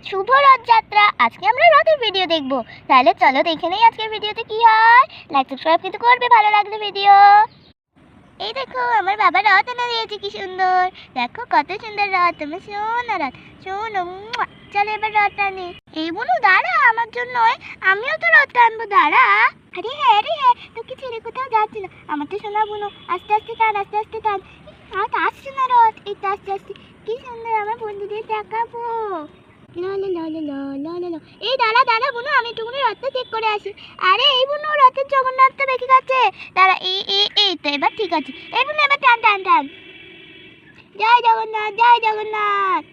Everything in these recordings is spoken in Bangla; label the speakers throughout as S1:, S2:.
S1: শুভ রথযাত্রা। আজকে আমরা রথের ভিডিও দেখব। তাহলে চলো দেখে নেই আজকের ভিডিওতে কি হয়। লাইক সাবস্ক্রাইব কিন্তু করবে ভালো লাগলে ভিডিও। এই দেখো আমার বাবা রথ এনে দিয়েছে, কি সুন্দর। দেখো কত সুন্দর রথ, তুমি শোনো রথ শোনো। চলো এবার রথ টানি। এই বলো দাঁড়া, আমার জন্য আমিও তো রথ টানবো, দাঁড়া। আরে হ্যাঁ তোকে ছেড়ে কোথাও যাচ্ছি না। আমার তো শোনা বোনো, আস্তে আস্তে টান আস্তে আস্তে টান। রথ আসছে না, রথ এই তো আস্তে আস্তে। কি সুন্দর, আমার বন্ধুদের দেখাবো। এই দাঁড়া দাঁড়া বোনো, আমি একটুখানি রথটা চেক করে আসি। আরে এই বোনো, রথের জগন্নাথটা বেঁকে গেছে। দাঁড়া এই তো এবার ঠিক আছে। এই বোনো এবার টান টান টান। জয় জগন্নাথ জয় জগন্নাথ।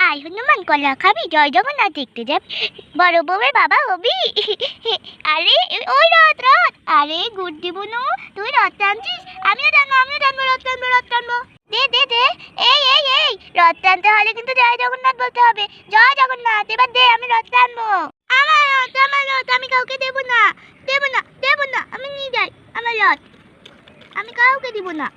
S1: আই হনুমান কলা খাবি, জয় জগন্নাথ দেখতে যাবি, বড় বউয়ের বাবা হবি। আরে ওই রথ রথ। আরে গুড্ডি বোনো, তুই রথ টানছিস? আমিও টানবো রথ টানবো রথ টানবো। দে এই রথ টানতে হলে কিন্তু জয় জগন্নাথ বলতে হবে। জয় জগন্নাথ। এবার দে, আমি রথ টানবো। আমার রথ আমি কাউকে দেবো না। আমি নিয়ে যাই আমার রথ, আমি কাউকে দিব না।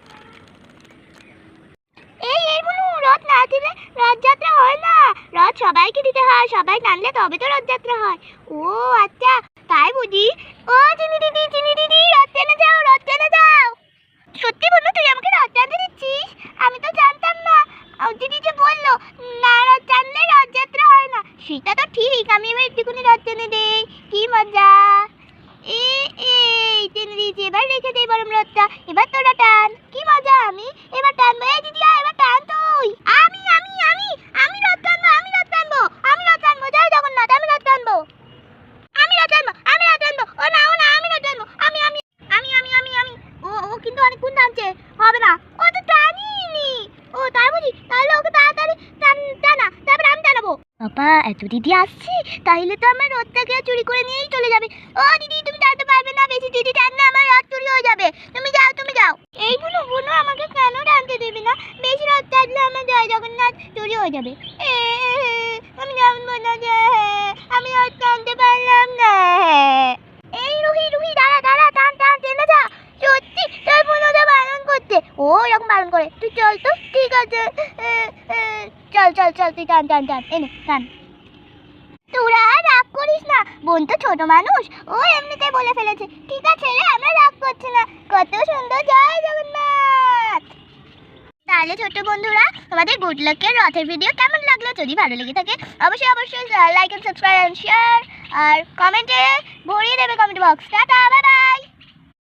S1: এই বলু, রথ না দিলে রথযাত্রা হয় না। রথ সবাইকে দিতে হয়, সবাই টানলে তবে তো রথযাত্রা হয়। ও আচ্ছা তাই বুঝি। ও চিনি দিদি রথ টেনে যাও, রথ টেনে যাও। সত্যি বললো, তুই আমাকে রথ টানতে দিচ্ছিস? আমি তো জানতাম না। দিদি যে বললো না, রথ টানলে রথযাত্রা হয় না। সেটা তো ঠিক, আমি এবার একটুখানি রথ টেনে দেই। কি মজা। এই টেনে দিয়েছি, এবার রেখে দেই বরং রথটা। এবার তোরা টান। কি মজা, আমি এবার টানবো। এই দিদি এবার টান তুই। আমি রথ টানবো জয় জগন্নাথ। আমি রথ টানবো। ও না আমি রথ টানবো। আমি ও কিন্তু অনেকক্ষণ টানছে, হবে না। ও তো টানিনি। ও তাই বুঝি, তাহলে ওকে তাড়াতাড়ি টানা, তারপর আমি টানাবো। বাবা এত দিদি আসছে, তাহলে তো আমার রথটাকে চুরি করে নিয়েই চলে যাবে। ও দিদি তুমি টানতে পারবে না, বেশি দিদি টানলে আমার রথ চুরি হয়ে যাবে। তুমি যাও। এই বোনো আমাকে কেন টানতে দেবে না? বেশি রথ টানলে আমার জয় জগন্নাথ চুরি হয়ে যাবে। আমি জানবো না যে আমি রথ টানতে পারলাম না। এই রুহি দাঁড়া টান টেনে যা। সত্যি তোর বোনটা বারণ করছে, ও এরকম বারণ করে। তুই চল তো, ঠিক আছে। চল তুই টান এনে টান। তোরা রাগ করিস না, বোন তো ছোট মানুষ, ও এমনিতে বলে ফেলেছে। ঠিক আছে রে, আমরা রাগ করছি না। কত সুন্দর, জয় জগন্নাথ। তাহলে ছোট্ট বন্ধুরা, তোমাদের গুড লাকের রথের ভিডিও কেমন লাগলো? যদি ভালো লেগে থাকে অবশ্যই like and subscribe and share, আর কমেন্টে ভরিয়ে দেবে comment box. Tata bye by.